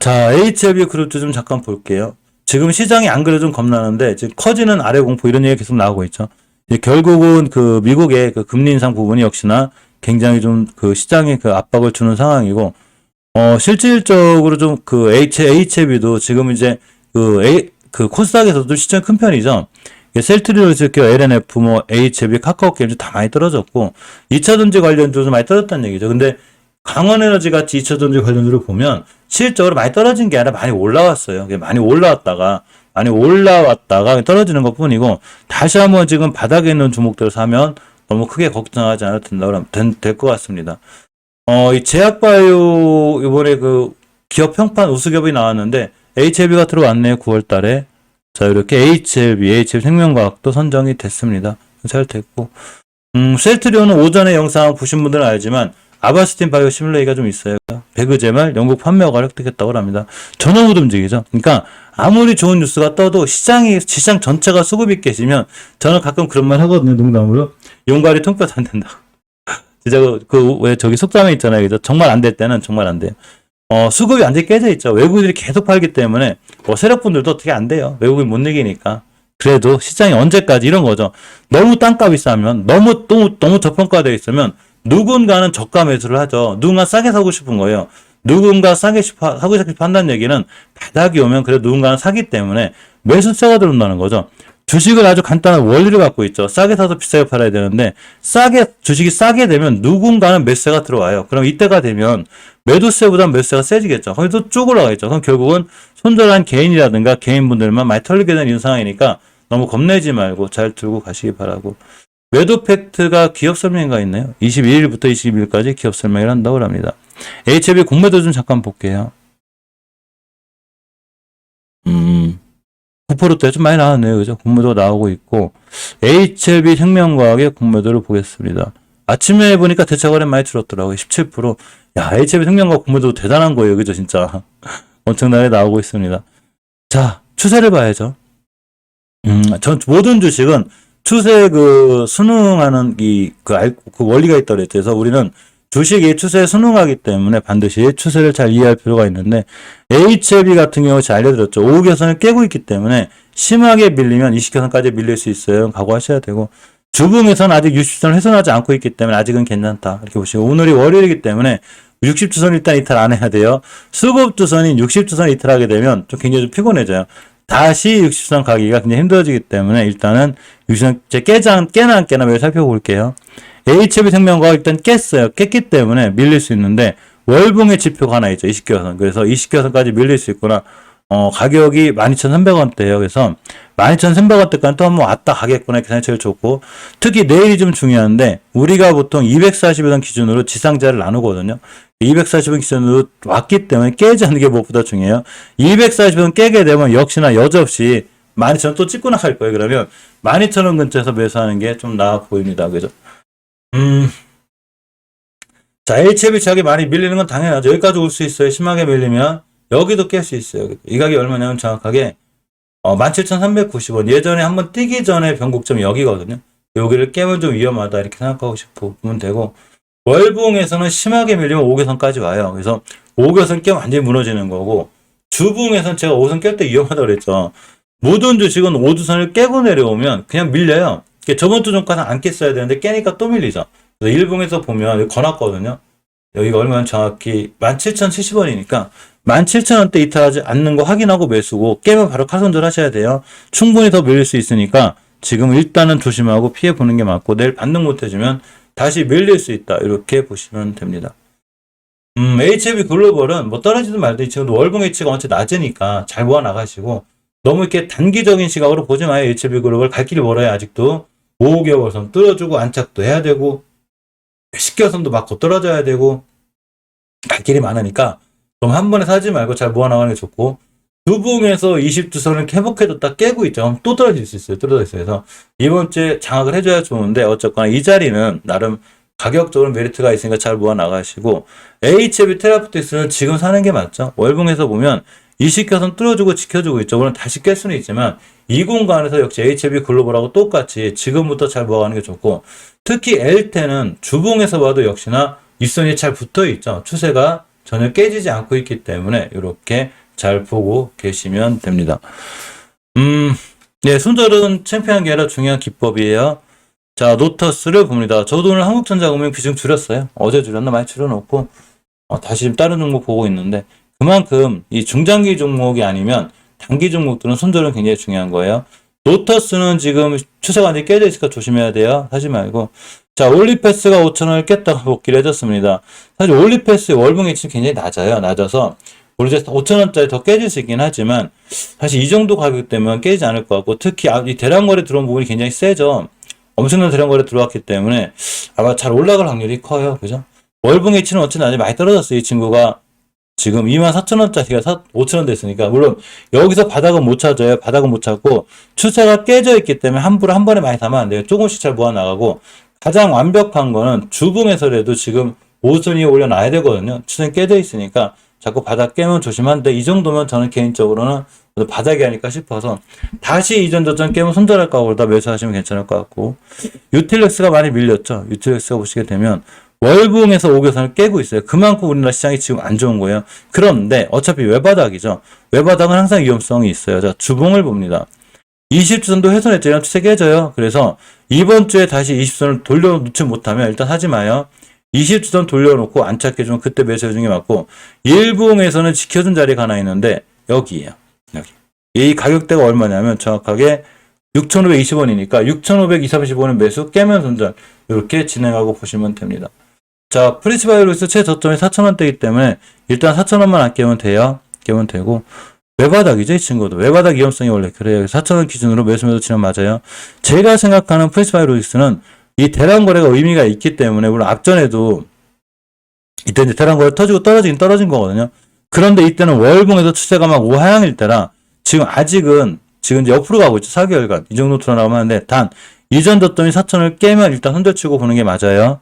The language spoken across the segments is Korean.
자, HLB 그룹도 좀 잠깐 볼게요. 지금 시장이 안 그래도 좀 겁나는데, 지금 커지는 아래 공포 이런 얘기 계속 나오고 있죠. 이제 결국은 그 미국의 그 금리 인상 부분이 역시나 굉장히 좀 그 시장에 그 압박을 주는 상황이고, 실질적으로 좀 그 HLB도 지금 이제 그 코스닥에서도 시장이 큰 편이죠. 셀트리온스퀘어, LNF, 뭐 HLB, 카카오게임즈 다 많이 떨어졌고, 2차전지 관련주도 많이 떨어졌다는 얘기죠. 근데 강원에너지 같이 2차전지 관련주를 보면 실적으로 많이 떨어진 게 아니라 많이 올라왔어요. 많이 올라왔다가 떨어지는 것 뿐이고, 다시 한번 지금 바닥에 있는 종목들을 사면 너무 크게 걱정하지 않아도 될 것 같습니다. 이 제약바이오 이번에 그 기업 평판 우수기업이 나왔는데 HLB가 들어왔네요. 9월 달에. 자, 이렇게 HLB 생명과학도 선정이 됐습니다. 잘 됐고. 셀트리온은 오전에 영상 보신 분들은 알지만 아바스틴 바이오 시뮬레이가 좀 있어요. 배그제말 영국 판매가 획득했다고 합니다. 전혀 못 움직이죠. 그러니까 아무리 좋은 뉴스가 떠도 시장 전체가 수급이 깨지면 저는 가끔 그런 말 하거든요. 농담으로. 용가리 통뼈 안 된다. 진짜 왜 저기 속담에 있잖아요. 그죠? 정말 안 될 때는 정말 안 돼요. 수급이 완전히 깨져 있죠. 외국인들이 계속 팔기 때문에 세력분들도 어떻게 안 돼요. 외국인 못 이기니까. 그래도 시장이 언제까지 이런 거죠. 너무 땅값이 싸면 너무 저평가되어 있으면 누군가는 저가 매수를 하죠. 누군가 싸게 사고 싶은 거예요. 누군가 싸게 사고 싶어 한다는 얘기는 바닥이 오면 그래도 누군가는 사기 때문에 매수세가 들어온다는 거죠. 주식을 아주 간단한 원리를 갖고 있죠. 싸게 사서 비싸게 팔아야 되는데 주식이 싸게 되면 누군가는 매수세가 들어와요. 그럼 이때가 되면 매도세보다 매수세가 세지겠죠. 거기서 쭉 올라가겠죠. 그럼 결국은 손절한 개인이라든가 개인분들만 많이 털리게 되는 이런 상황이니까 너무 겁내지 말고 잘 들고 가시기 바라고. 매도 팩트가 기업 설명회가 있네요. 22일부터 22일까지 기업 설명회를 한다고 합니다. HLB 공매도 좀 잠깐 볼게요. 9%대 좀 많이 나왔네요. 그죠? 공매도 나오고 있고, HLB 생명과학의 공매도를 보겠습니다. 아침에 보니까 대차거래 많이 줄었더라고요. 17%. 야, HLB 생명과학 공매도 대단한 거예요. 그죠? 진짜. 엄청나게 나오고 있습니다. 자, 추세를 봐야죠. 전 모든 주식은 추세 순응하는 그 원리가 있다고 그랬죠. 그래서 우리는 주식이 추세에 순응하기 때문에 반드시 추세를 잘 이해할 필요가 있는데, HLB 같은 경우 잘 알려드렸죠. 5호교선을 깨고 있기 때문에 심하게 밀리면 20교선까지 밀릴 수 있어요. 각오하셔야 되고, 주봉에서는 아직 60주선을 훼손하지 않고 있기 때문에 아직은 괜찮다. 이렇게 보시고, 오늘이 월요일이기 때문에 60주선 일단 이탈 안 해야 돼요. 수급주선인 60주선 이탈하게 되면 좀 굉장히 좀 피곤해져요. 다시 60주선 가기가 굉장히 힘들어지기 때문에 일단은 60주선 깨나 안 깨나 매일 살펴볼게요. HLB 생명과학 일단 깼어요. 깼기 때문에 밀릴 수 있는데 월봉의 지표가 하나 있죠. 20개선. 그래서 20개선까지 밀릴 수 있구나. 가격이 12,300원대예요. 그래서 12,300원대까지 또 한번 왔다 가겠구나. 계산이 제일 좋고, 특히 내일이 좀 중요한데 우리가 보통 240원 기준으로 지상자를 나누거든요. 240원 기준으로 왔기 때문에 깨지 않는 게 무엇보다 중요해요. 240원 깨게 되면 역시나 여지없이 12,000원 또 찍고 나갈 거예요. 그러면 12,000원 근처에서 매수하는 게 좀 나아 보입니다. 그죠? 자, HLB 제약이 많이 밀리는 건 당연하죠. 여기까지 올 수 있어요. 심하게 밀리면 여기도 깰 수 있어요. 이 가격이 얼마냐면 정확하게 17,390원. 예전에 한번 뛰기 전에 변곡점이 여기거든요. 여기를 깨면 좀 위험하다 이렇게 생각하고 싶으면 되고, 월봉에서는 심하게 밀리면 5개선까지 와요. 그래서 5개선 깨면 완전히 무너지는 거고, 주봉에서는 제가 5선 깰 때 위험하다고 그랬죠. 모든 주식은 5주선을 깨고 내려오면 그냥 밀려요. 저번 주 종가는 안 깼어야 되는데 깨니까 또 밀리죠. 그래서 일봉에서 보면 여기 거놨거든요. 여기가 얼마나 정확히 17,070원이니까 17,000원대 이탈하지 않는 거 확인하고 매수고, 깨면 바로 칼손절 하셔야 돼요. 충분히 더 밀릴 수 있으니까 지금 일단은 조심하고 피해 보는 게 맞고, 내일 반등 못 해주면 다시 밀릴 수 있다. 이렇게 보시면 됩니다. HLB 글로벌은 뭐 떨어지든 말든 지금 월봉 H가 원체 낮으니까 잘 모아 나가시고, 너무 이렇게 단기적인 시각으로 보지 마요. HLB 글로벌 갈 길이 멀어요. 아직도 5개월선 뚫어주고 안착도 해야 되고 10개월선도 맞고 떨어져야 되고 갈 길이 많으니까 좀 한 번에 사지 말고 잘 모아나가는 게 좋고, 주봉에서 20주선을 회복해줬다 깨고 있죠. 또 떨어질 수 있어요. 떨어져 있어요. 그래서 이번 주에 장악을 해줘야 좋은데, 어쨌거나 이 자리는 나름 가격적으로 메리트가 있으니까 잘 모아나가시고, HLB 테라포티스는 지금 사는 게 맞죠. 월봉에서 보면 20개선 뚫어주고 지켜주고 있죠. 물론 다시 깰 수는 있지만 이 공간에서 역시 HLB 글로벌하고 똑같이 지금부터 잘 모아가는 게 좋고, 특히 L테는 주봉에서 봐도 역시나 윗선이 잘 붙어 있죠. 추세가 전혀 깨지지 않고 있기 때문에 이렇게 잘 보고 계시면 됩니다. 네, 손절은 창피한 게 아니라 중요한 기법이에요. 자, 노터스를 봅니다. 저도 오늘 한국전자금융 비중 줄였어요. 어제 줄였나 많이 줄여놓고 다시 다른 종목 보고 있는데 그만큼 이 중장기 종목이 아니면 단기 종목들은 손절은 굉장히 중요한 거예요. 노터스는 지금 추세가 완전히 깨져 있으니까 조심해야 돼요. 하지 말고. 자, 올리패스가 5,000원을 깼다가 복귀를 해줬습니다. 사실 올리패스의 월봉 H는 굉장히 낮아요. 낮아서 우리 이제 5,000원짜리 더 깨질 수 있긴 하지만 사실 이 정도 가격 되면 깨지지 않을 것 같고 특히 이 대량거래 들어온 부분이 굉장히 세죠. 엄청난 대량거래 들어왔기 때문에 아마 잘 올라갈 확률이 커요. 그죠? 월봉 H는 어쨌든 아직 많이 떨어졌어요. 이 친구가 지금 24,000원짜리가 5,000원 됐으니까 물론 여기서 바닥은 못 찾아요. 바닥은 못 찾고 추세가 깨져 있기 때문에 함부로 한 번에 많이 사면 안 돼요. 조금씩 잘 모아 나가고 가장 완벽한 거는 주봉에서라도 지금 5선 위에 올려놔야 되거든요. 추세는 깨져 있으니까 자꾸 바닥 깨면 조심한데 이 정도면 저는 개인적으로는 바닥이 아닐까 싶어서 다시 이전 저점 깨면 손절할까 보다 매수하시면 괜찮을 것 같고 유틸렉스가 많이 밀렸죠. 유틸렉스가 보시게 되면 월봉에서 5개선을 깨고 있어요. 그만큼 우리나라 시장이 지금 안 좋은 거예요. 그런데 어차피 외바닥이죠. 외바닥은 항상 위험성이 있어요. 자, 주봉을 봅니다. 20주선도 훼손했죠. 이런 추세 깨져요. 그래서 이번 주에 다시 20선을 돌려놓지 못하면 일단 하지 마요. 20주선 돌려놓고 안 찾게 좀 그때 매수해주는 게 맞고 일봉에서는 지켜준 자리가 하나 있는데 여기에요. 여기. 이 가격대가 얼마냐면 정확하게 6,520원이니까 6,520원은 매수 깨면 손절 이렇게 진행하고 보시면 됩니다. 자, 프리스바이오로스 최저점이 4,000원대이기 때문에 일단 4,000원만 안 깨면 돼요. 깨면 되고 외바닥이죠, 이 친구도. 외바닥 위험성이 원래 그래요. 4,000원 기준으로 매수 치면 맞아요. 제가 생각하는 프리스바이오로스는 이 대량 거래가 의미가 있기 때문에 물론 앞전에도 이때 이제 대량 거래 터지고 떨어진 거거든요. 그런데 이때는 월봉에서 추세가 막 우하향일 때라 지금 아직은 지금 이제 옆으로 가고 있죠. 4개월간 이 정도 들어나가면 하는데 단 이전 저점이 4,000을 깨면 일단 손절치고 보는 게 맞아요.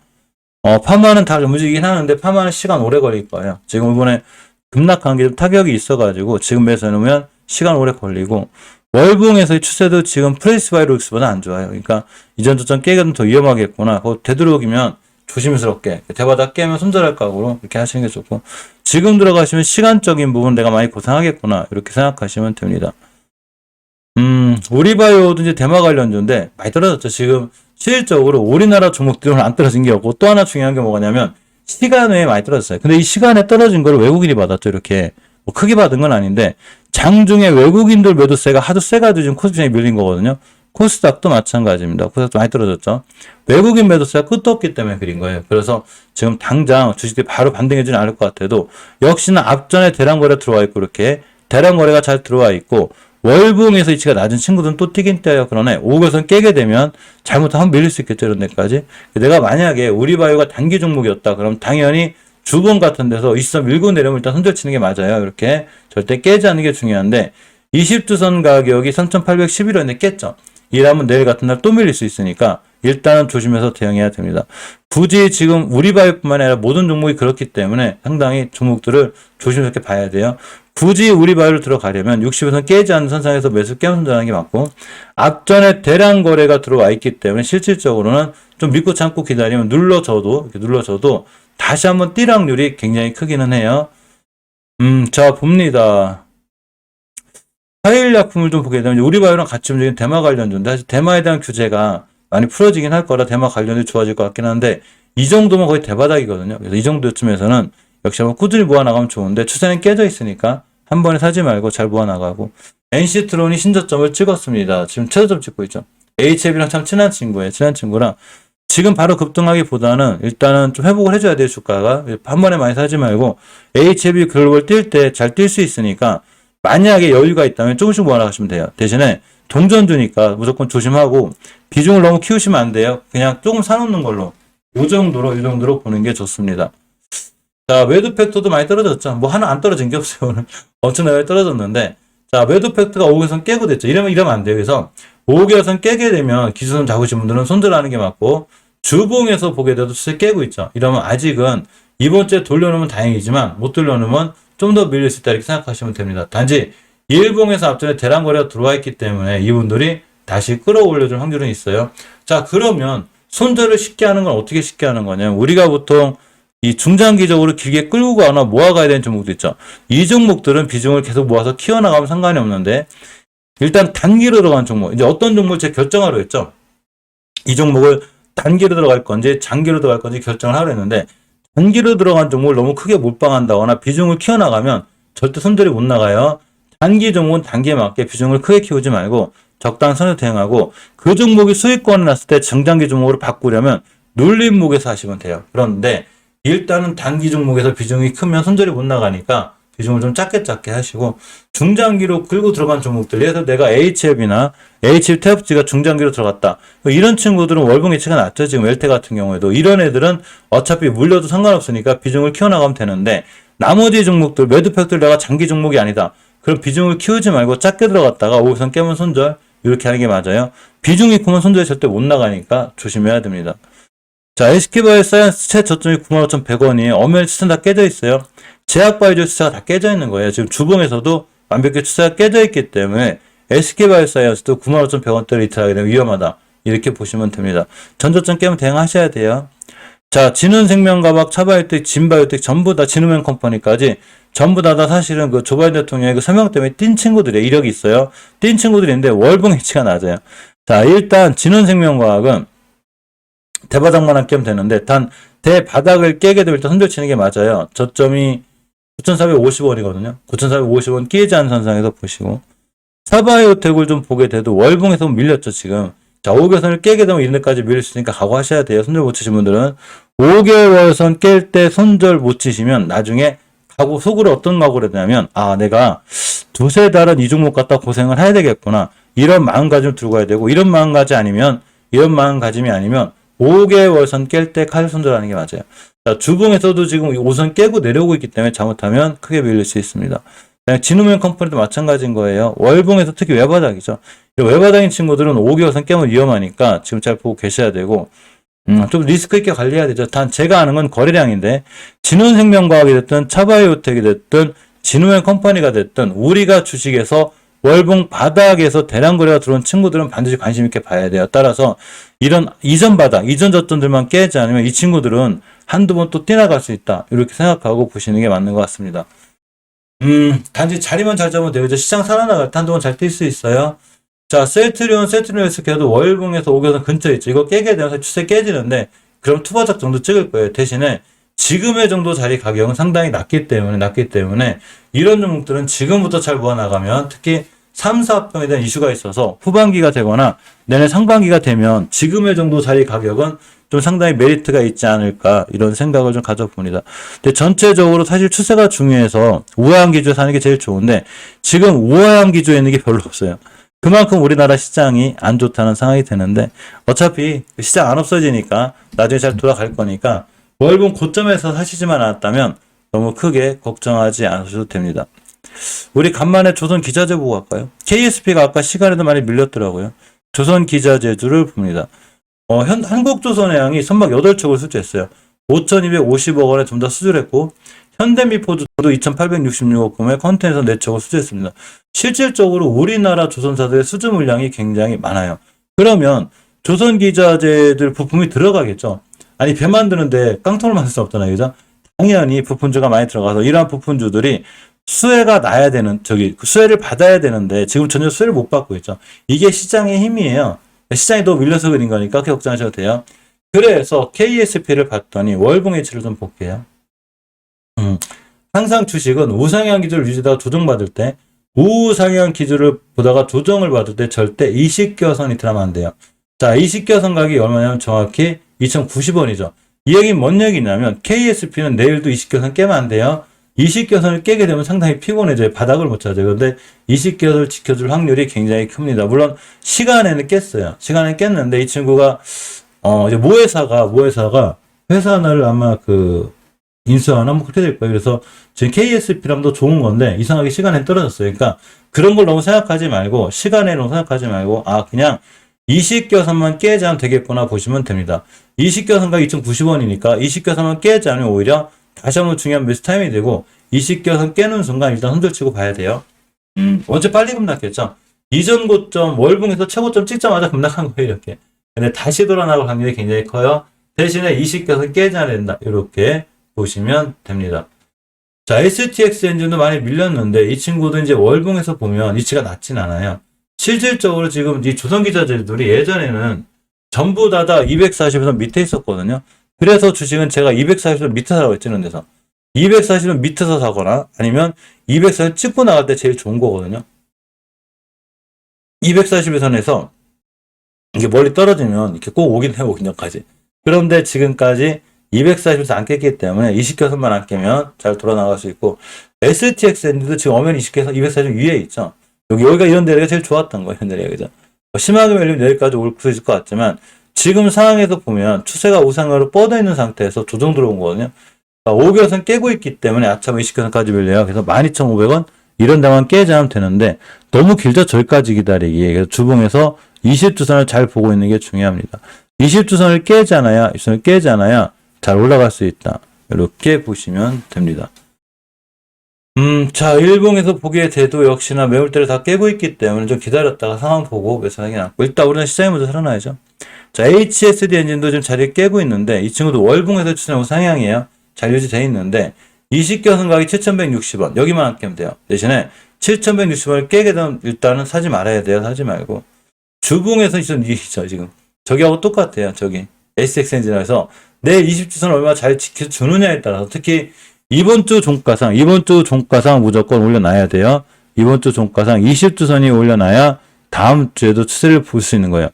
파마는 다 움직이긴 하는데 파마는 시간 오래 걸릴 거예요. 지금 이번에 급락한 게 좀 타격이 있어가지고 지금 매수해놓으면 시간 오래 걸리고 월봉에서의 추세도 지금 프레스바이록스보다 안 좋아요. 그러니까 이전 저점 깨기는 더 위험하겠구나. 되도록이면 조심스럽게 대바닥 깨면 손절할 각오로 이렇게 하시는 게 좋고 지금 들어가시면 시간적인 부분 내가 많이 고생하겠구나 이렇게 생각하시면 됩니다. 우리바이오도 이제 대마 관련주인데 많이 떨어졌죠. 지금 실질적으로 우리나라 종목들은 안 떨어진 게 없고 또 하나 중요한 게 뭐냐면 시간 외에 많이 떨어졌어요. 근데 이 시간에 떨어진 걸 외국인이 받았죠. 이렇게 뭐 크게 받은 건 아닌데 장중에 외국인들 매도세가 하도 세가지고 지금 코스피에 밀린 거거든요. 코스닥도 마찬가지입니다. 코스닥도 많이 떨어졌죠. 외국인 매도세가 끝도 없기 때문에 그린 거예요. 그래서 지금 당장 주식들이 바로 반등해주지 않을 것 같아도 역시나 앞전에 대량 거래 들어와 있고 이렇게 대량 거래가 잘 들어와 있고 월봉에서 이치가 낮은 친구들은 또 뛰긴 뛰어요. 그러네. 5개선 깨게 되면 잘못하면 밀릴 수 있겠죠. 이런 데까지. 내가 만약에 우리바이오가 단기 종목이었다. 그럼 당연히 주봉 같은 데서 20선 밀고 내려면 일단 손절 치는 게 맞아요. 이렇게 절대 깨지 않는 게 중요한데 20주선 가격이 3,811원에 깼죠. 이러면 내일 같은 날 또 밀릴 수 있으니까 일단은 조심해서 대응해야 됩니다. 굳이 지금 우리바이오뿐만 아니라 모든 종목이 그렇기 때문에 상당히 종목들을 조심스럽게 봐야 돼요. 굳이 우리바이오를 들어가려면 60에서 깨지 않는 선상에서 매수 깨면 손절하는 게 맞고 앞전에 대량 거래가 들어와 있기 때문에 실질적으로는 좀 믿고 참고 기다리면 눌러줘도 다시 한번 뛸 확률이 굉장히 크기는 해요. 자 봅니다. 화일약품을 좀 보게 되면 우리바이오랑 같이 움직이는 대마 관련주인데 사실 대마에 대한 규제가 많이 풀어지긴 할 거라 대마 관련이 좋아질 것 같긴 한데 이 정도면 거의 대바닥이거든요. 그래서 이 정도쯤에서는 역시 한번 꾸준히 모아나가면 좋은데 추세는 깨져 있으니까 한 번에 사지 말고 잘 모아나가고 NC트론이 신저점을 찍었습니다. 지금 최저점 찍고 있죠. HF랑 참 친한 친구예요. 친한 친구라 지금 바로 급등하기보다는 일단은 좀 회복을 해줘야 돼요. 주가가 한 번에 많이 사지 말고 HF 글로벌 뛸 때 잘 뛸 수 있으니까 만약에 여유가 있다면 조금씩 모아나가시면 돼요. 대신에 동전주니까 무조건 조심하고 비중을 너무 키우시면 안 돼요. 그냥 조금 사놓는 걸로 이 정도로 보는 게 좋습니다. 자, 매도 팩터도 많이 떨어졌죠. 뭐 하나 안 떨어진 게 없어요. 오늘 엄청나게 떨어졌는데 자, 매도 팩터가 5개선 깨고 됐죠. 이러면 안 돼요. 그래서 5개선 깨게 되면 기술선 잡으신 분들은 손절하는 게 맞고 주봉에서 보게 돼도 추세 깨고 있죠. 이러면 아직은 이번 주에 돌려놓으면 다행이지만 못 돌려놓으면 좀 더 밀릴 수 있다 이렇게 생각하시면 됩니다. 단지 일봉에서 앞전에 대량 거래가 들어와 있기 때문에 이분들이 다시 끌어올려줄 확률은 있어요. 자, 그러면 손절을 쉽게 하는 건 어떻게 쉽게 하는 거냐면 우리가 보통 이 중장기적으로 길게 끌고 가거나 모아가야 되는 종목도 있죠. 이 종목들은 비중을 계속 모아서 키워나가면 상관이 없는데 일단 단기로 들어간 종목, 이제 어떤 종목을 제가 결정하려 했죠. 이 종목을 단기로 들어갈 건지 장기로 들어갈 건지 결정을 하려 했는데 단기로 들어간 종목을 너무 크게 몰빵한다거나 비중을 키워나가면 절대 손절이 못 나가요. 단기 종목은 단기에 맞게 비중을 크게 키우지 말고 적당한 선에서 대응하고 그 종목이 수익권이 났을 때 중장기 종목으로 바꾸려면 눌림목에서 하시면 돼요. 그런데 일단은 단기 종목에서 비중이 크면 손절이 못 나가니까 비중을 좀 작게 하시고 중장기로 끌고 들어간 종목들, 예를 들어 내가 HF이나 HF 태엽지가 중장기로 들어갔다. 이런 친구들은 월봉 예치가 낮죠. 지금 웰테 같은 경우에도 이런 애들은 어차피 물려도 상관없으니까 비중을 키워나가면 되는데 나머지 종목들 매도 팩들 내가 장기 종목이 아니다. 그럼 비중을 키우지 말고 작게 들어갔다가 오선 깨면 손절 이렇게 하는 게 맞아요. 비중이 크면 손절이 절대 못 나가니까 조심해야 됩니다. 자, SK바이오사이언스 최저점이 95,100원이에요. 엄연히 추천 다 깨져 있어요. 제약바이오 추세가 다 깨져 있는 거예요. 지금 주봉에서도 완벽히 추세가 깨져 있기 때문에 SK바이오사이언스도 95,100원대를 이탈하게 되면 위험하다. 이렇게 보시면 됩니다. 전저점 깨면 대응하셔야 돼요. 자, 진훈생명과학, 차바이오텍, 진바이오텍 전부 다 진후면 컴퍼니까지 전부 다 사실은 그 조 바이든 대통령의 그 서명 때문에 뛴 친구들이에요. 이력이 있어요. 뛴 친구들이 있는데 월봉 해치가 낮아요. 자, 일단 진훈생명과학은 대바닥만 깨면 되는데 단 대바닥을 깨게 되면 일단 손절 치는 게 맞아요. 저점이 9,450원이거든요. 9,450원 끼지 않은 선상에서 보시고 차바이오텍을 좀 보게 돼도 월봉에서 밀렸죠 지금. 자, 5개월선을 깨게 되면 이런 데까지 밀릴 수 있으니까 각오하셔야 돼요. 손절 못 치신 분들은 5개월선 깰 때 손절 못 치시면 나중에 각오 속으로 어떤 각오를 했냐면 아 내가 두세 달은 이 종목 갖다 고생을 해야 되겠구나 이런 마음가짐을 들고 가야 되고 이런 마음가짐이 아니면 5개월선 깰 때 칼 손절하는 게 맞아요. 자, 주봉에서도 지금 5선 깨고 내려오고 있기 때문에 잘못하면 크게 밀릴 수 있습니다. 진후면 컴퍼니도 마찬가지인 거예요. 월봉에서 특히 외바닥이죠. 외바닥인 친구들은 5개월선 깨면 위험하니까 지금 잘 보고 계셔야 되고 좀 리스크 있게 관리해야 되죠. 단 제가 아는 건 거래량인데 진훈생명과학이 됐든 차바이오텍이 됐든 진후면 컴퍼니가 됐든 우리가 주식에서 월봉 바닥에서 대량 거래가 들어온 친구들은 반드시 관심 있게 봐야 돼요. 따라서 이런 이전 바닥, 이전 저점들만 깨지 않으면 이 친구들은 한두 번 또 뛰어나갈 수 있다. 이렇게 생각하고 보시는 게 맞는 것 같습니다. 단지 자리만 잘 잡으면 되죠. 시장 살아나갈 때 한두 번 잘 뛸 수 있어요. 자, 셀트리온에서 계속 월봉에서 5개선 근처에 있죠. 이거 깨게 되면 추세 깨지는데 그럼 투바닥 정도 찍을 거예요. 대신에 지금의 정도 자리 가격은 상당히 낮기 때문에 이런 종목들은 지금부터 잘 모아나가면 특히 3, 4합병에 대한 이슈가 있어서 후반기가 되거나 내년 상반기가 되면 지금의 정도 자리 가격은 좀 상당히 메리트가 있지 않을까 이런 생각을 좀 가져봅니다. 근데 전체적으로 사실 추세가 중요해서 우하향 기조에 사는 게 제일 좋은데 지금 우하향 기조에 있는 게 별로 없어요. 그만큼 우리나라 시장이 안 좋다는 상황이 되는데 어차피 시장 안 없어지니까 나중에 잘 돌아갈 거니까 월봉 고점에서 사시지만 않았다면 너무 크게 걱정하지 않으셔도 됩니다. 우리 간만에 조선 기자재 보고 갈까요? KSP가 아까 시간에도 많이 밀렸더라고요. 조선 기자재주를 봅니다. 한국조선해양이 선박 8척을 수주했어요. 5,250억 원에 좀 더 수주했고 현대미포도 2,866억 금의 컨테이너 4척을 수주했습니다. 실질적으로 우리나라 조선사들의 수주 물량이 굉장히 많아요. 그러면 조선 기자재들 부품이 들어가겠죠. 아니 배 만드는데 깡통을 만들 수 없잖아요. 그죠? 당연히 부품주가 많이 들어가서 이러한 부품주들이 수혜가 나야 되는 수혜를 받아야 되는데 지금 전혀 수혜를 못 받고 있죠. 이게 시장의 힘이에요. 시장이 너무 밀려서 그린 거니까 그렇게 걱정하셔도 돼요. 그래서 KSP를 봤더니 월봉 해치를 좀 볼게요. 항상 주식은 우상향 기조를 유지하다가 조정받을 때 우상향 기조를 보다가 조정을 받을 때 절대 이식겨선 이탈하면 안 돼요. 자, 이식겨선 가격이 얼마냐면 정확히 2,090원이죠. 이 얘기는 뭔 얘기냐면 KSP는 내일도 이식겨선 깨면 안 돼요. 이식겨선을 깨게 되면 상당히 피곤해져요. 바닥을 못 찾아요. 그런데 이식겨선을 지켜줄 확률이 굉장히 큽니다. 물론 시간에는 깼어요. 시간에는 깼는데 이 친구가 이제 모회사가 회사 하나를 아마 인수하나 뭐 그렇게 될 거예요. 그래서 지금 KSP랑 더 좋은 건데 이상하게 시간에 떨어졌어요. 그러니까 그런 걸 너무 생각하지 말고 시간에 너무 생각하지 말고 그냥 이식겨선만 깨지 않으면 되겠구나 보시면 됩니다. 이식겨선가 2,090원이니까 이식겨선만 깨지 않으면 오히려 다시 한번 중요한 매수 타임이 되고 이식겨선 깨는 순간 일단 흔들치고 봐야 돼요. 언제 빨리 급락했죠. 이전 고점 월봉에서 최고점 찍자마자 급락한 거예요. 이렇게. 근데 다시 돌아나갈 확률이 굉장히 커요. 대신에 이식겨선 깨지 않아야 된다. 이렇게 보시면 됩니다. 자, STX 엔진도 많이 밀렸는데 이 친구도 이제 월봉에서 보면 위치가 낮진 않아요. 실질적으로 지금 이 조선기자재들이 예전에는 전부 다 240선 밑에 있었거든요. 그래서 주식은 제가 240선 밑에 사라고 했죠, 이런 데서. 240선 밑에서 사거나 아니면 240선 찍고 나갈 때 제일 좋은 거거든요. 240선에서 이게 멀리 떨어지면 이렇게 꼭 오긴 해요, 오긴까지. 그런데 지금까지 240에서 안 깼기 때문에 20개선만 안 깨면 잘 돌아나갈 수 있고, STXN도 지금 엄연히 20개선 240 위에 있죠. 여기가 이런 데가 제일 좋았던 거예요, 현대리가. 그죠? 심하게 밀리면 여기까지 올 수 있을 것 같지만, 지금 상황에서 보면 추세가 우상으로 뻗어 있는 상태에서 조정 들어온 거거든요. 5개선 깨고 있기 때문에 아참 20개선까지 밀려요. 그래서 12,500원 이런 데만 깨자면 되는데, 너무 길죠? 저기까지 기다리기. 그래서 주봉에서 20주선을 잘 보고 있는 게 중요합니다. 20주선을 깨잖아야, 20주선을 깨잖아야 잘 올라갈 수 있다. 이렇게 보시면 됩니다. 자, 일봉에서 보게 돼도 역시나 매물대를 다 깨고 있기 때문에 좀 기다렸다가 상황 보고 매수하는 게 낫고, 일단 우리는 시장이 먼저 살아나야죠. 자, HSD 엔진도 지금 자리에 깨고 있는데, 이 친구도 월봉에서 추천하고 상향이에요. 잘 유지되어 있는데, 20개선 가격이 7,160원. 여기만 안 깨면 돼요. 대신에 7,160원을 깨게 되면 일단은 사지 말아야 돼요. 사지 말고. 주봉에서 있죠, 지금. 저기하고 똑같아요. 저기. SX 엔진에서 내 20주선 얼마나 잘 지켜주느냐에 따라서, 특히 이번 주 종가상 무조건 올려놔야 돼요. 이번 주 종가상 20주선이 올려놔야 다음 주에도 추세를 볼 수 있는 거예요.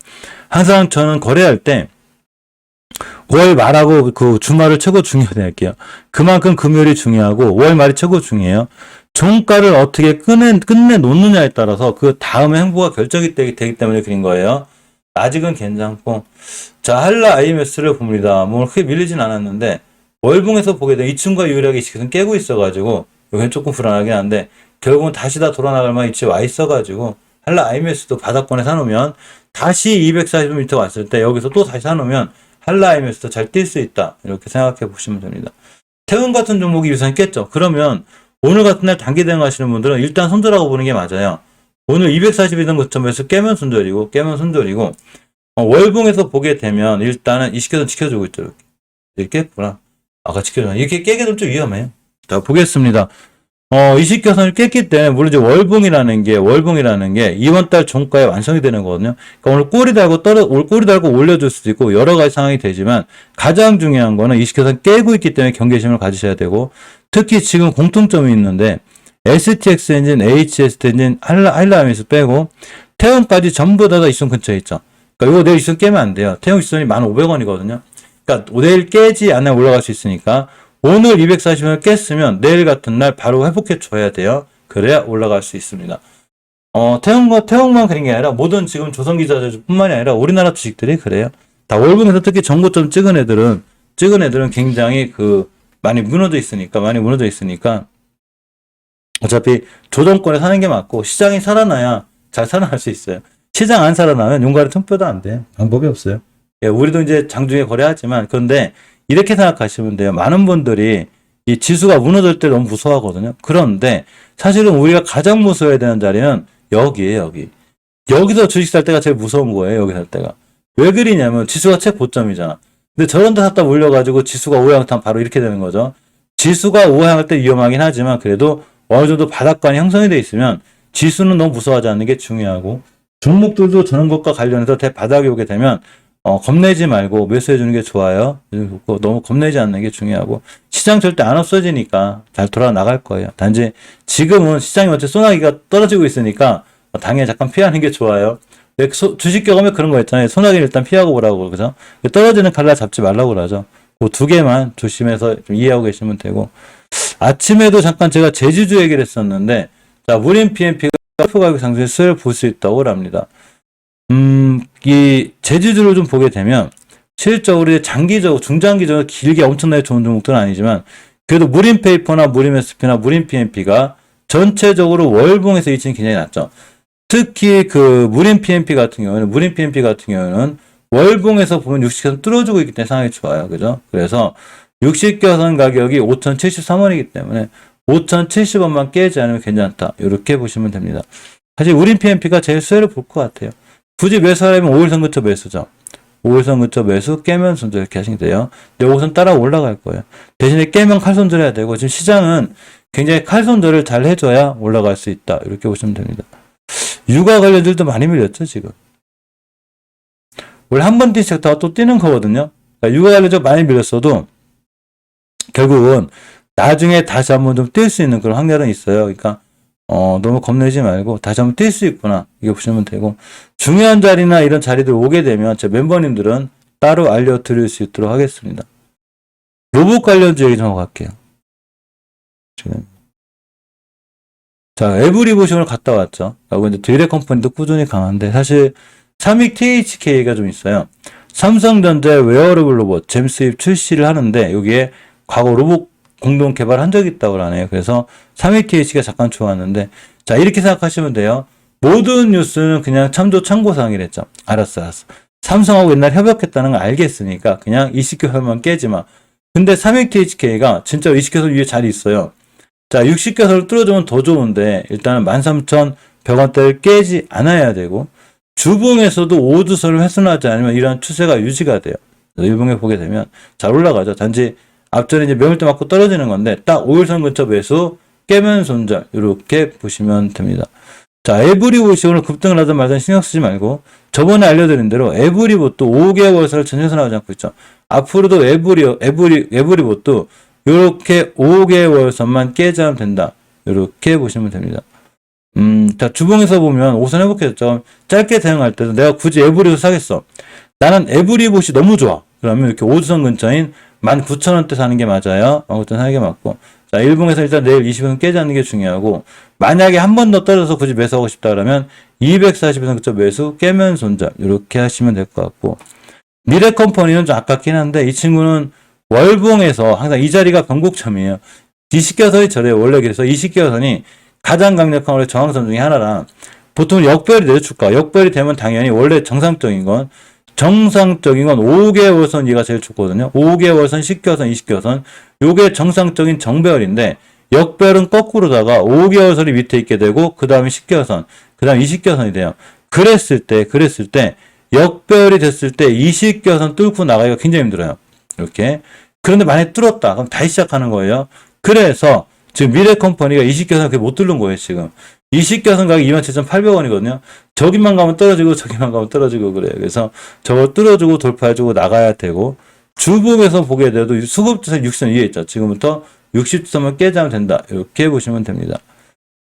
항상 저는 거래할 때 5월 말하고 그 주말을 최고 중요하게 할게요. 그만큼 금요일이 중요하고 5월 말이 최고 중요해요. 종가를 어떻게 끝내 놓느냐에 따라서 그 다음의 행보가 결정이 되기 때문에 그린 거예요. 아직은 괜찮고. 자, 한라 IMS를 봅니다. 뭐 크게 밀리진 않았는데, 월봉에서 보게 되면 이 친구가 유일하게 지금 깨고 있어가지고, 여기는 조금 불안하긴 한데, 결국은 다시 다 돌아나갈 만한 위치에 와 있어가지고, 한라 IMS도 바닥권에 사놓으면, 다시 240m 왔을 때, 여기서 또 다시 사놓으면, 한라 IMS도 잘 뛸 수 있다. 이렇게 생각해 보시면 됩니다. 태운 같은 종목이 유선 깼죠. 그러면, 오늘 같은 날 단기 대응 하시는 분들은 일단 손절하고 보는 게 맞아요. 오늘 242등 고점에서 깨면 손절이고, 월봉에서 보게 되면 일단은 20개선 지켜주고 있죠. 이렇게 깼구나. 아까 지켜주나. 이렇게 깨게 되면 좀 위험해요. 자, 보겠습니다. 20개선을 깼기 때문에, 물론 이제 월봉이라는 게 이번 달 종가에 완성이 되는 거거든요. 그러니까 오늘 꼬리 달고 올려줄 수도 있고, 여러 가지 상황이 되지만, 가장 중요한 거는 20개선 깨고 있기 때문에 경계심을 가지셔야 되고, 특히 지금 공통점이 있는데, STX 엔진, HS 엔진, 한라이미스 빼고, 태형까지 전부 다 이순 근처에 있죠. 그러니까 이거 내일 이순 깨면 안 돼요. 태형 이순이 1,500원이거든요. 그러니까 내일 깨지 않아 올라갈 수 있으니까, 오늘 240원을 깼으면 내일 같은 날 바로 회복해 줘야 돼요. 그래야 올라갈 수 있습니다. 태형만 그런 게 아니라 모든 지금 조선기자재뿐만이 아니라 우리나라 주식들이 그래요. 다 월봉에서 특히 정고점 찍은 애들은 굉장히 많이 무너져 있으니까 어차피 조정권에 사는 게 맞고, 시장이 살아나야 잘 살아날 수 있어요. 시장 안 살아나면 용가리 틈뼈도 안 돼요. 방법이 없어요. 예, 우리도 이제 장중에 거래하지만, 그런데 이렇게 생각하시면 돼요. 많은 분들이 이 지수가 무너질 때 너무 무서워하거든요. 그런데 사실은 우리가 가장 무서워해야 되는 자리는 여기에요, 여기. 여기서 주식 살 때가 제일 무서운 거예요, 여기 살 때가. 왜 그러냐면 지수가 최고점이잖아. 근데 저런 데 샀다 몰려가지고 지수가 우하향하면 바로 이렇게 되는 거죠. 지수가 우하향할 때 위험하긴 하지만, 그래도 어느 정도 바닥관이 형성이 돼 있으면 지수는 너무 무서워하지 않는 게 중요하고, 종목들도 저런 것과 관련해서 대바닥이 오게 되면 겁내지 말고 매수해 주는 게 좋아요. 너무 겁내지 않는 게 중요하고, 시장 절대 안 없어지니까 잘 돌아 나갈 거예요. 단지 지금은 시장이 어째 소나기가 떨어지고 있으니까 당연히 잠깐 피하는 게 좋아요. 주식 경험에 그런 거 있잖아요. 소나기를 일단 피하고 보라고, 그죠? 떨어지는 칼날 잡지 말라고 그러죠. 그 두 개만 조심해서 좀 이해하고 계시면 되고, 아침에도 잠깐 제가 제주주 얘기를 했었는데, 자, 무림 PMP가 가격 상승의 수혜를 볼 수 있다고 합니다. 이 제주주를 좀 보게 되면, 실적으로 장기적으로, 중장기적으로 길게 엄청나게 좋은 종목들은 아니지만, 그래도 무림페이퍼나 무림SP나 무림PMP가 전체적으로 월봉에서 위치는 굉장히 낮죠. 특히 무림PMP 같은 경우는 월봉에서 보면 60개선 뚫어주고 있기 때문에 상황이 좋아요. 그죠? 그래서 60개선 가격이 5,073원이기 때문에 5,070원만 깨지 않으면 괜찮다. 이렇게 보시면 됩니다. 사실 우린 PMP가 제일 수혜를 볼 것 같아요. 굳이 매수하려면 5일선 근처 매수죠. 5일선 근처 매수, 깨면 손절 이렇게 하시면 돼요. 근데 요것은 따라 올라갈 거예요. 대신에 깨면 칼 손절해야 되고, 지금 시장은 굉장히 칼 손절을 잘 해줘야 올라갈 수 있다. 이렇게 보시면 됩니다. 육아 관련들도 많이 밀렸죠, 지금. 원래 한 번 뛰기 시작하다가 또 뛰는 거거든요. 그러니까 육아 관련적 많이 밀렸어도 결국은 나중에 다시 한번 좀 뛸 수 있는 그런 확률은 있어요. 그러니까 너무 겁내지 말고 다시 한번 뛸 수 있구나 이게 보시면 되고, 중요한 자리나 이런 자리들 오게 되면 제 멤버님들은 따로 알려드릴 수 있도록 하겠습니다. 로봇 관련주 얘기 좀 하고 갈게요. 지금 자, 에브리보션을 갔다 왔죠. 그리고 이제 디렉 컴퍼니도 꾸준히 강한데, 사실 삼익 THK가 좀 있어요. 삼성전자 웨어러블 로봇 잼 수입 출시를 하는데, 여기에 과거 로봇 공동 개발한 적이 있다고 하네요. 그래서 삼익 THK가 잠깐 좋았는데, 자, 이렇게 생각하시면 돼요. 모든 뉴스는 그냥 참고사항이랬죠. 알았어. 삼성하고 옛날 협약했다는 걸 알겠으니까 그냥 이식교선만 깨지 마. 근데 삼익 THK가 진짜 이식교선 위에 자리 있어요. 자, 60개선을 뚫어주면 더 좋은데, 일단은 13,100원대를 깨지 않아야 되고, 주봉에서도 5주선을 훼손하지 않으면 이러한 추세가 유지가 돼요. 일봉에 보게 되면 잘 올라가죠. 단지 앞전에 이제 매물대 맞고 떨어지는 건데, 딱 5일선 근처 매수, 깨면 손절, 이렇게 보시면 됩니다. 자, 에브리봇이 오늘 급등을 하든 말든 신경 쓰지 말고, 저번에 알려드린 대로 에브리봇도 5개월선을 전혀 선하지 않고 있죠. 앞으로도 에브리봇도 요렇게 5개월선만 깨지면 된다. 요렇게 보시면 됩니다. 자, 주봉에서 보면 5선 회복했죠. 짧게 대응할 때도 내가 굳이 에브리봇 사겠어. 나는 에브리봇이 너무 좋아. 그러면 이렇게 5주선 근처인 19,000원대 사는 게 맞아요. 19,000원 사는 게 맞고. 자, 일봉에서 일단 내일 20원 깨지 않는 게 중요하고, 만약에 한 번 더 떨어져서 굳이 매수하고 싶다 그러면 240원 근처 매수, 깨면 손절. 요렇게 하시면 될 것 같고. 미래컴퍼니는 좀 아깝긴 한데, 이 친구는 월봉에서 항상 이 자리가 변곡점이에요. 이식교선이 저래요. 원래 그래서 이식교선이 가장 강력한 원래 저항선 중에 하나라, 보통 역별이 내려줄까? 역별이 되면 당연히 원래 정상적인 건 5개월선 이가 제일 좋거든요. 5개월선, 10개월선, 20개월선. 요게 정상적인 정배열인데, 역별은 거꾸로다가 5개월선이 밑에 있게 되고, 그 다음에 10개월선, 그 다음에 20개월선이 돼요. 그랬을 때, 역별이 됐을 때 20개월선 뚫고 나가기가 굉장히 힘들어요. 이렇게. 그런데 만약에 뚫었다. 그럼 다시 시작하는 거예요. 그래서 지금 미래컴퍼니가 20개선 그렇게 못 뚫는 거예요, 지금. 20개선 가격이 27,800원이거든요. 저기만 가면 떨어지고 저기만 가면 떨어지고 그래요. 그래서 저걸 뚫어주고 돌파해주고 나가야 되고, 주봉에서 보게 돼도 수급주선 60선 위에 있죠. 지금부터 60선만 깨자면 된다. 이렇게 보시면 됩니다.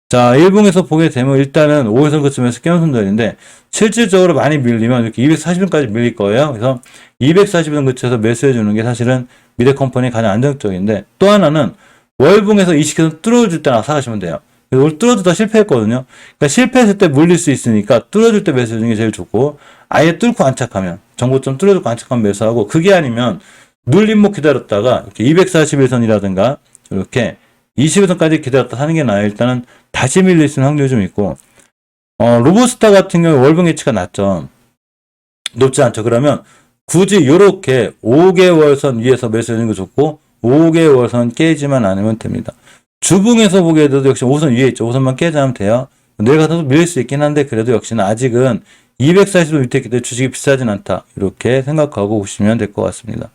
자, 일봉에서 보게 되면 일단은 5일선 그쯤에서 깨면 손절인데, 실질적으로 많이 밀리면 이렇게 240원까지 밀릴 거예요. 그래서 240원 근처에서 매수해주는 게 사실은 미래컴퍼니 가장 안정적인데, 또 하나는 월봉에서 20개선 뚫어줄 때나 사가시면 돼요. 오늘 뚫어주다 실패했거든요. 그러니까 실패했을 때 물릴 수 있으니까 뚫어줄 때 매수해주는 게 제일 좋고, 아예 뚫고 안착하면, 정고점 뚫어주고 안착하면 매수하고, 그게 아니면 눌림목 기다렸다가 이렇게 241선이라든가 이렇게 20일선까지 기다렸다 사는 게 나아요. 일단은 다시 밀릴 수 있는 확률이 좀 있고, 로보스타 같은 경우에 월봉 예치가 낮죠. 높지 않죠. 그러면 굳이 요렇게 5개월선 위에서 매수하는 거 좋고, 5개월선 깨지만 않으면 됩니다. 주봉에서 보게 돼도 역시 5선 위에 있죠. 5선만 깨지면 돼요. 내일 가서도 밀릴 수 있긴 한데, 그래도 역시는 아직은 240도 밑에 있기 때문에 주식이 비싸진 않다. 이렇게 생각하고 보시면 될 것 같습니다.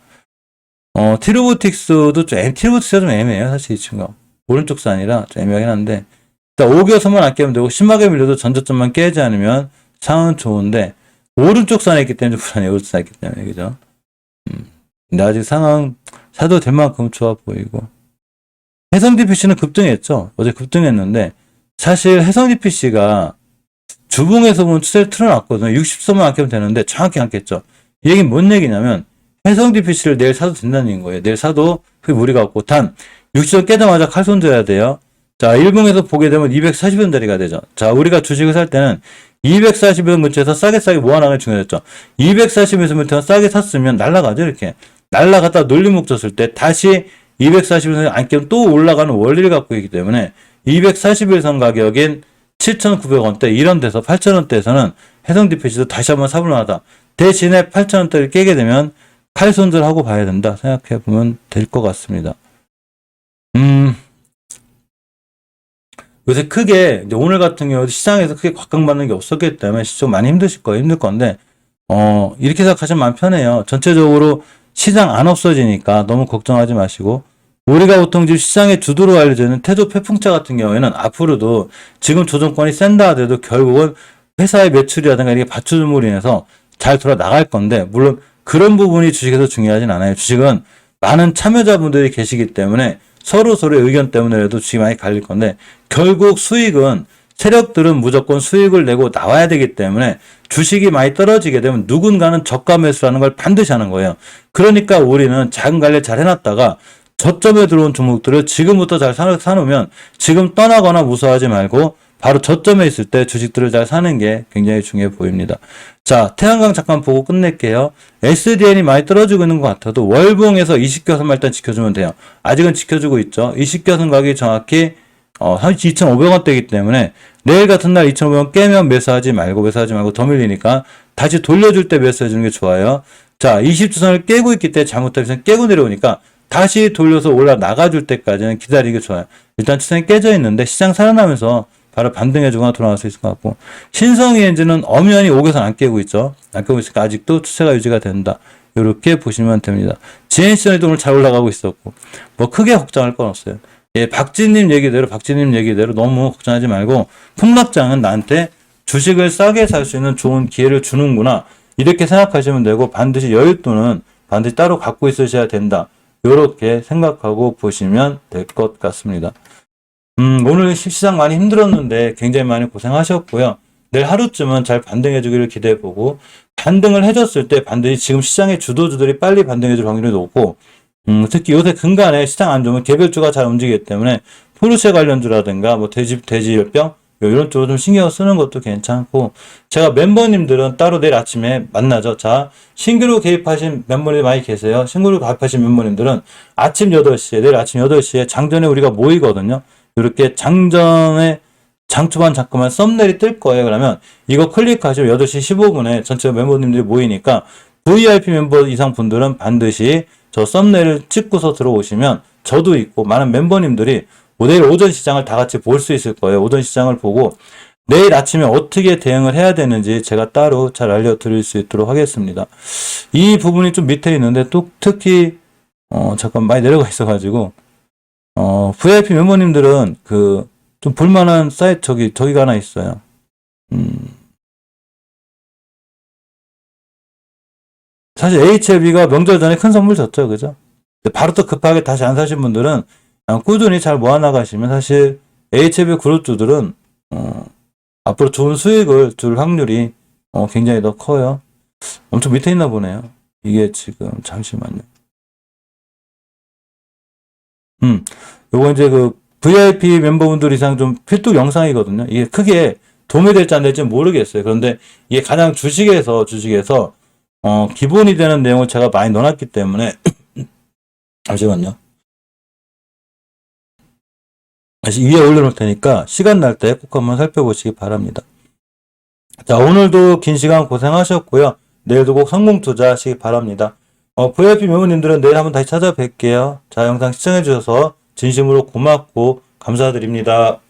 티로보틱스도 티로보틱스가 좀 애매해요. 사실 이 친구가. 오른쪽 산이라 좀 애매하긴 한데, 일단 5개월선만 안 깨면 되고, 심하게 밀려도 전저점만 깨지 않으면 상은 좋은데, 오른쪽 산에 있기 때문에 좀 불안해요. 오른쪽 산에 있기 때문에. 그죠? 근데 아직 상황 사도 될 만큼 좋아 보이고. 해성DPC는 급등했죠. 어제 급등했는데, 사실 해성DPC가 주봉에서 보면 추세를 틀어놨거든요. 60선만 안 깨면 되는데 정확히 안 깼죠. 이 얘기는 뭔 얘기냐면, 해성DPC를 내일 사도 된다는 얘기인 거예요. 내일 사도 그게 무리가 없고, 단 60선 깨자마자 칼 손줘야 돼요. 자, 일봉에서 보게 되면 240원짜리가 되죠. 자, 우리가 주식을 살 때는 240원 근처에서 싸게 모아나가는 게 중요했죠. 240원에서 싸게 샀으면 날라가죠. 이렇게 날라갔다 눌림목 줬을 때 다시 240원 안 깨면 또 올라가는 원리를 갖고 있기 때문에 241선 가격인 7,900원대 이런 데서 8,000원대에서는 해성DPC도 다시 한번 사볼 만하다. 대신에 8,000원대를 깨게 되면 칼 손절하고 봐야 된다 생각해 보면 될 것 같습니다. 요새 크게 이제 오늘 같은 경우도 시장에서 크게 곽강받는 게 없었기 때문에 시청 많이 힘드실 거예요. 힘들 건데 이렇게 생각하시면 마음 편해요. 전체적으로 시장 안 없어지니까 너무 걱정하지 마시고, 우리가 보통 지금 시장의 주도로 알려져 있는 태조 패풍차 같은 경우에는 앞으로도 지금 조정권이 센다 하더라도 결국은 회사의 매출이라든가 이렇게 받쳐줌으로 인해서 잘 돌아 나갈 건데, 물론 그런 부분이 주식에서 중요하진 않아요. 주식은 많은 참여자분들이 계시기 때문에 서로의 의견 때문에라도 주식이 많이 갈릴 건데, 결국 수익은 세력들은 무조건 수익을 내고 나와야 되기 때문에 주식이 많이 떨어지게 되면 누군가는 저가 매수라는 걸 반드시 하는 거예요. 그러니까 우리는 자금 관리 잘 해놨다가 저점에 들어온 종목들을 지금부터 잘 사놓으면 지금 떠나거나 무서워하지 말고 바로 저점에 있을 때 주식들을 잘 사는 게 굉장히 중요해 보입니다. 자, 태양광 잠깐 보고 끝낼게요. SDN이 많이 떨어지고 있는 것 같아도 월봉에서 20개선만 일단 지켜주면 돼요. 아직은 지켜주고 있죠. 20개선 가격이 정확히 2,500원대이기 때문에 내일 같은 날 2,500원 깨면 매수하지 말고 더 밀리니까 다시 돌려줄 때 매수해주는 게 좋아요. 자, 20주선을 깨고 있기 때문에 잘못하면 깨고 내려오니까 다시 돌려서 올라 나가줄 때까지는 기다리기 좋아요. 일단 추선이 깨져 있는데 시장 살아나면서 바로 반등해주거나 돌아갈 수 있을 것 같고, 신성이엔지는 엄연히 5개선 안 깨고 있죠. 안 깨고 있으니까 아직도 추세가 유지가 된다. 이렇게 보시면 됩니다. GNC전에도 오늘 잘 올라가고 있었고, 뭐 크게 걱정할 건 없어요. 예, 박진님 얘기대로 너무 걱정하지 말고, 폭락장은 나한테 주식을 싸게 살 수 있는 좋은 기회를 주는구나, 이렇게 생각하시면 되고, 반드시 여윳돈은 반드시 따로 갖고 있으셔야 된다, 이렇게 생각하고 보시면 될 것 같습니다. 오늘 시장 많이 힘들었는데 굉장히 많이 고생하셨고요. 내일 하루쯤은 잘 반등해 주기를 기대해 보고, 반등을 해줬을 때 반드시 지금 시장의 주도주들이 빨리 반등해 줄 확률이 높고, 특히 요새 근간에 시장 안 좋으면 개별주가 잘 움직이기 때문에 포르쉐 관련주라든가 뭐 돼지열병 이런 쪽으로 좀 신경 쓰는 것도 괜찮고, 제가 멤버님들은 따로 내일 아침에 만나죠. 자, 신규로 개입하신 멤버님이 많이 계세요. 신규로 가입하신 멤버님들은 내일 아침 8시에 장전에 우리가 모이거든요. 이렇게 장초반 잠깐만 썸네일이 뜰 거예요. 그러면 이거 클릭하시면 8시 15분에 전체 멤버님들이 모이니까 VIP 멤버 이상 분들은 반드시 저 썸네일을 찍고서 들어오시면 저도 있고 많은 멤버님들이 내일 오전 시장을 다 같이 볼 수 있을 거예요. 오전 시장을 보고 내일 아침에 어떻게 대응을 해야 되는지 제가 따로 잘 알려드릴 수 있도록 하겠습니다. 이 부분이 좀 밑에 있는데 또 특히 잠깐 많이 내려가 있어가지고 VIP 멤버님들은 좀 볼만한 사이트 저기가 하나 있어요. 사실 HLB가 명절 전에 큰 선물 줬죠, 그죠? 바로 또 급하게 다시 안 사신 분들은 꾸준히 잘 모아나가시면 사실 HLB 그룹주들은 앞으로 좋은 수익을 줄 확률이 굉장히 더 커요. 엄청 밑에 있나 보네요. 이게 지금 잠시만요. 요거 이제 VIP 멤버분들 이상 좀 필독 영상이거든요. 이게 크게 도움이 될지 안 될지 모르겠어요. 그런데 이게 가장 주식에서 기본이 되는 내용을 제가 많이 넣어놨기 때문에 잠시만요. 다시 위에 올려놓을 테니까 시간 날 때 꼭 한번 살펴보시기 바랍니다. 자, 오늘도 긴 시간 고생하셨고요. 내일도 꼭 성공 투자하시기 바랍니다. VIP 멤버님들은 내일 한번 다시 찾아뵐게요. 자, 영상 시청해주셔서 진심으로 고맙고 감사드립니다.